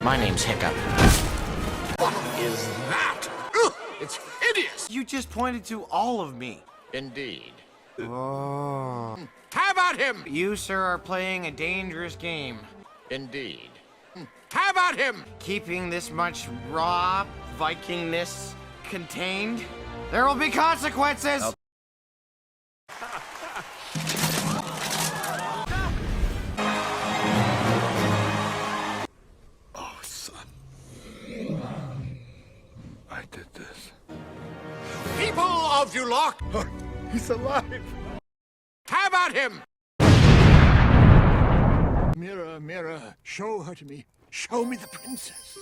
My name's Hiccup. What is that? Ugh, it's hideous! You just pointed to all of me. Indeed. Oh. How about him? You, sir, are playing a dangerous game. Indeed. How about him? Keeping this much raw Vikingness contained, there will be consequences! Oh, son. I did this. People of Duloc, He's alive! how about him? Mirror, mirror, show her to me. Show me the princess.